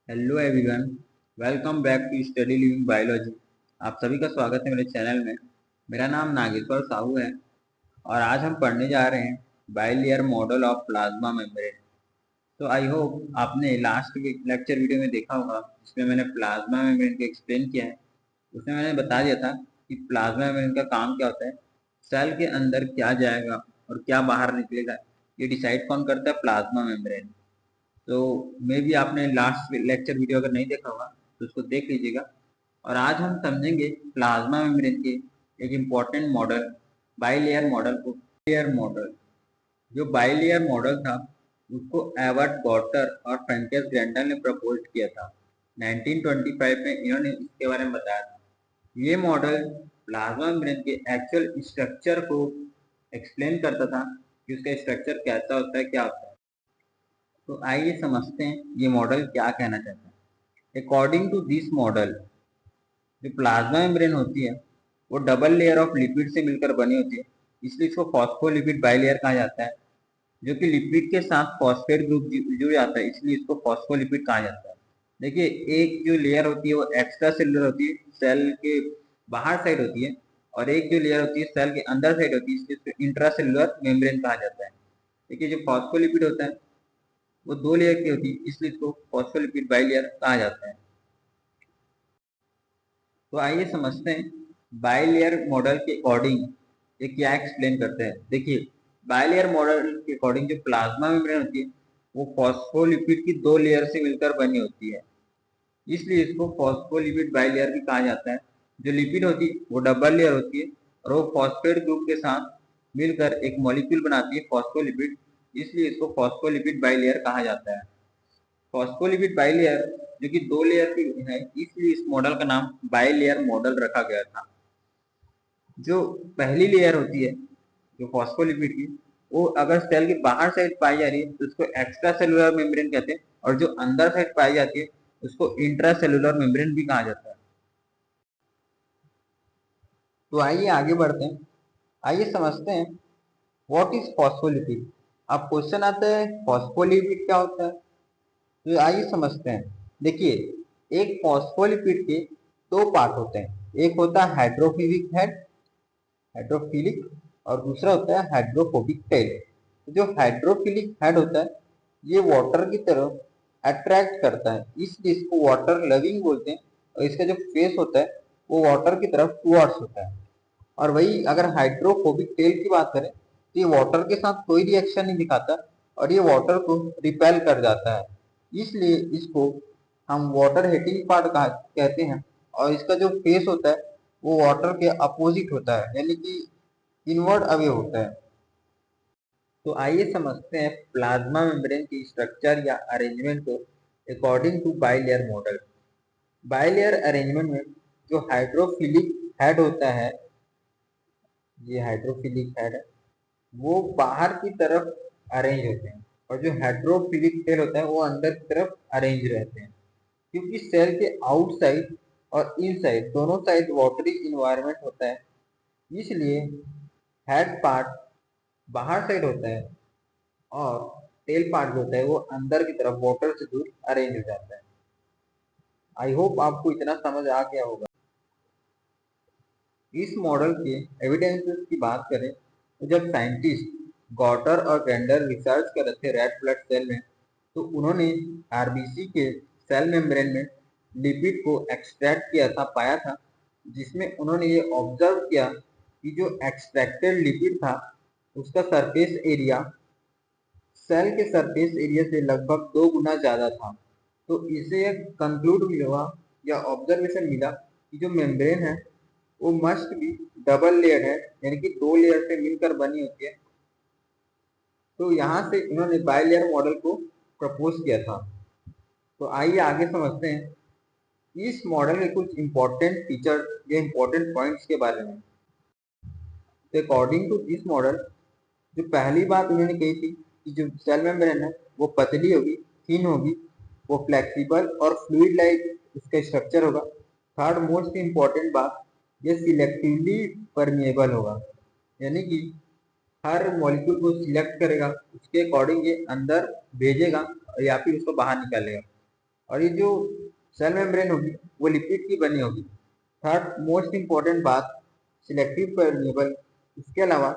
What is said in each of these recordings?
Hello everyone, welcome back to study living biology. आप सभी का स्वागत है मेरे चैनल में। मेरा नाम नागेश्वर साहू है और आज हम पढ़ने जा रहे हैं bilayer model of plasma membrane. तो आई होप आपने लास्ट लेक्चर वीडियो में देखा होगा जिसमें मैंने प्लाज्मा मेम्ब्रेन को एक्सप्लेन किया है। उसमें मैंने बता दिया था कि प्लाज्मा मेम्ब्रेन का काम क्या होता है, सेल के अंदर क्या जाएगा और क्या बाहर निकलेगा, ये डिसाइड कौन करता है, प्लाज्मा मेम्ब्रेन। तो मे भी आपने लास्ट लेक्चर वीडियो अगर नहीं देखा होगा तो उसको देख लीजिएगा। और आज हम समझेंगे प्लाज्मा मेम्ब्रेन के एक इम्पॉर्टेंट मॉडल, बाइलेयर मॉडल को। लेयर मॉडल, जो बाइलेयर मॉडल था उसको एवर्ट गॉटर और फ्रेंकेस ग्रेंडल ने प्रपोज किया था 1925 में। इन्होंने इसके बारे में बताया था। ये मॉडल प्लाज्मा मेम्ब्रेन के एक्चुअल स्ट्रक्चर को एक्सप्लेन करता था कि उसका स्ट्रक्चर कैसा होता है, क्या होता है। तो आइए समझते हैं ये मॉडल क्या कहना चाहता है। अकॉर्डिंग टू दिस मॉडल, जो प्लाज्मा मेम्ब्रेन होती है वो डबल लेयर ऑफ लिपिड से मिलकर बनी होती है, इसलिए इसको फॉस्फोलिपिड बाइलेयर कहा जाता है। जो कि लिपिड के साथ फॉस्फेट ग्रुप जुड़ जाता है, इसलिए इसको फॉस्फोलिपिड कहा जाता है। देखिए, एक जो लेयर होती है वो एक्स्ट्रा सेलुलर होती है, सेल के बाहर साइड होती है, और एक जो लेयर होती है सेल के अंदर साइड होती है, इसलिए इसको इंट्रा सेलुलर मेम्ब्रेन कहा जाता है। देखिए, जो फॉस्फोलिपिड होता है वो दो लेयर की होती है, इसलिए इसको फॉस्फोलिपिड बाइलेयर कहा जाता है। तो आइए समझते हैं बाइलेयर मॉडल के अकॉर्डिंग ये क्या एक्सप्लेन करते हैं। देखिए, बाइलेयर मॉडल के अकॉर्डिंग जो प्लाज्मा मेम्ब्रेन होती है वो फॉस्फोलिपिड की दो लेयर से मिलकर बनी होती है, इसलिए इसको फॉस्फोलिपिड बाइलेयर भी कहा जाता है। जो लिपिड होती है वो डबल लेयर होती है और वो फॉस्फेट ग्रुप के साथ मिलकर एक मॉलिक्यूल बनाती है फॉस्फोलिपिड, इसलिए इसको फॉस्फोलिपिड बाइलेयर कहा जाता है। फॉस्फोलिपिड बाइलेयर जो कि दो लेयर की है, इसलिए इस मॉडल का नाम बाइलेयर मॉडल रखा गया था। जो पहली लेयर होती है जो फॉस्फोलिपिड की, वो अगर सेल के बाहर साइड पाई जा रही है तो उसको एक्स्ट्रा सेलुलर मेम्ब्रेन कहते हैं, और जो अंदर साइड पाई जाती है उसको इंट्रा सेलुलर मेम्ब्रेन भी कहा जाता है। तो आइए आगे बढ़ते हैं। आइए समझते हैं व्हाट इज फॉस्फोलिपिड। अब क्वेश्चन आता है फॉस्फोलिपिड क्या होता है, तो आइए समझते हैं। देखिए, एक फॉस्फोलिपिड के दो पार्ट होते हैं, एक होता है हाइड्रोफिलिक हेड, हाइड्रोफिलिक, और दूसरा होता है हाइड्रोफोबिक टेल। जो हाइड्रोफिलिक हेड होता है ये वाटर की तरफ अट्रैक्ट करता है, इसलिए इसको वाटर लविंग बोलते हैं। और इसका जो फेस होता है वो वाटर की तरफ टुवर्ड्स होता है। और वही अगर हाइड्रोफोबिक टेल की बात करें तो ये वाटर के साथ कोई रिएक्शन नहीं दिखाता और ये वाटर को रिपेल कर जाता है, इसलिए इसको हम वाटर हेटिंग पार्ट कहते हैं। और इसका जो फेस होता है वो वाटर के अपोजिट होता है, यानी कि इनवर्ड अवे होता है। तो आइए समझते हैं प्लाज्मा मेम्ब्रेन की स्ट्रक्चर या अरेंजमेंट को according to bilayer model. Bilayer arrangement में जो हाइड्रोफिलिक हेड होता है, ये हाइड्रोफिलिक हेड है, वो बाहर की तरफ अरेंज होते हैं, और जो हाइड्रोफिलिक टेल होता है वो अंदर की तरफ अरेंज रहते हैं। क्योंकि सेल के आउटसाइड और इनसाइड दोनों साइड वाटरी इन्वायरमेंट होता है, इसलिए हेड पार्ट बाहर साइड होता है और टेल पार्ट जो होता है वो अंदर की तरफ वाटर से दूर अरेंज हो जाता है। आई होप आपको इतना समझ आ गया होगा। इस मॉडल के एविडेंसेस की बात करें तो जब साइंटिस्ट गॉटर और गेंडर रिसर्च कर रहे थे रेड ब्लड सेल में, तो उन्होंने आरबीसी के सेल मेम्ब्रेन में लिपिड को एक्सट्रैक्ट किया था, पाया था, जिसमें उन्होंने ये ऑब्जर्व किया कि जो एक्सट्रैक्टेड लिपिड था उसका सरफेस एरिया सेल के सरफेस एरिया से लगभग 2 गुना ज्यादा था। तो इसे कंक्लूड हुआ या ऑब्जर्वेशन मिला कि जो मेम्ब्रेन है वो मस्ट भी डबल लेयर है, यानी कि दो लेयर से मिलकर बनी होती है। तो यहाँ से इन्होंने बाइलेयर मॉडल को प्रपोज किया था। तो आइए आगे समझते हैं इस मॉडल के कुछ इंपॉर्टेंट फीचर या इंपॉर्टेंट पॉइंट्स के बारे में। तो अकॉर्डिंग टू दिस मॉडल, जो पहली बात उन्होंने कही थी कि जो सेल मेम्ब्रेन है वो पतली होगी, थिन होगी, वो फ्लेक्सिबल और फ्लूइड लाइक उसका स्ट्रक्चर होगा। थर्ड मोस्ट इम्पॉर्टेंट बात, ये सिलेक्टिवली परमिएबल होगा, यानी कि हर मॉलिक्यूल को सिलेक्ट करेगा, उसके अकॉर्डिंग ये अंदर भेजेगा या फिर उसको बाहर निकालेगा। और ये जो सेल मेम्ब्रेन होगी वो लिपिड की बनी होगी। थर्ड मोस्ट इंपॉर्टेंट बात, सिलेक्टिव परमिएबल। इसके अलावा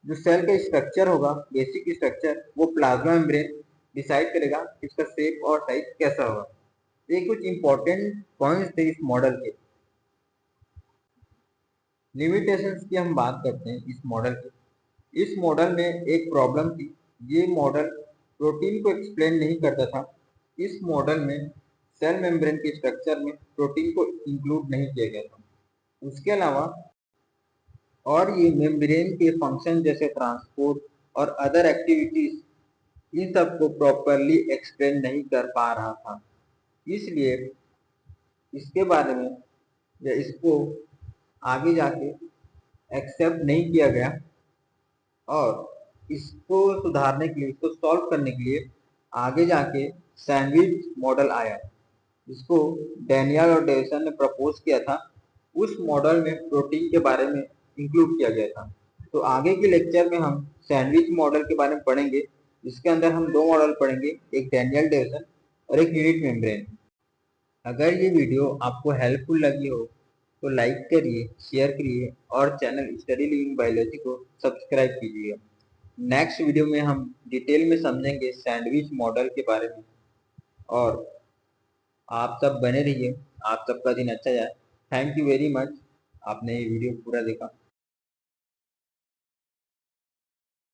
जो सेल का स्ट्रक्चर होगा, बेसिक स्ट्रक्चर, वो प्लाज्मा मेम्ब्रेन डिसाइड करेगा कि इसका शेप और साइज कैसा होगा। ये कुछ इंपॉर्टेंट पॉइंट्स थे इस मॉडल के। लिमिटेशंस की हम बात करते हैं इस मॉडल की। इस मॉडल में एक प्रॉब्लम थी, ये मॉडल प्रोटीन को एक्सप्लेन नहीं करता था। इस मॉडल में सेल मेम्ब्रेन के स्ट्रक्चर में प्रोटीन को इंक्लूड नहीं किया गया था। उसके अलावा और ये मेम्ब्रेन के फंक्शन जैसे ट्रांसपोर्ट और अदर एक्टिविटीज इन सब को प्रॉपरली एक्सप्लेन नहीं कर पा रहा था। इसलिए इसके बारे में या इसको आगे जाके एक्सेप्ट नहीं किया गया और इसको सुधारने के लिए, इसको सॉल्व करने के लिए आगे जाके सैंडविच मॉडल आया। इसको डैनियल और डेविसन ने प्रपोज किया था। उस मॉडल में प्रोटीन के बारे में इंक्लूड किया गया था। तो आगे के लेक्चर में हम सैंडविच मॉडल के बारे में पढ़ेंगे। इसके अंदर हम दो मॉडल पढ़ेंगे, एक डैनियल डेविसन और एक यूनिट मेम्ब्रेन। अगर ये वीडियो आपको हेल्पफुल लगी हो तो लाइक करिए, शेयर करिए और चैनल स्टडी लिविंग बायोलॉजी को सब्सक्राइब कीजिए। नेक्स्ट वीडियो में हम डिटेल में समझेंगे सैंडविच मॉडल के बारे में। और आप सब बने रहिए, आप सबका दिन अच्छा जाए। थैंक यू वेरी मच, आपने ये वीडियो पूरा देखा।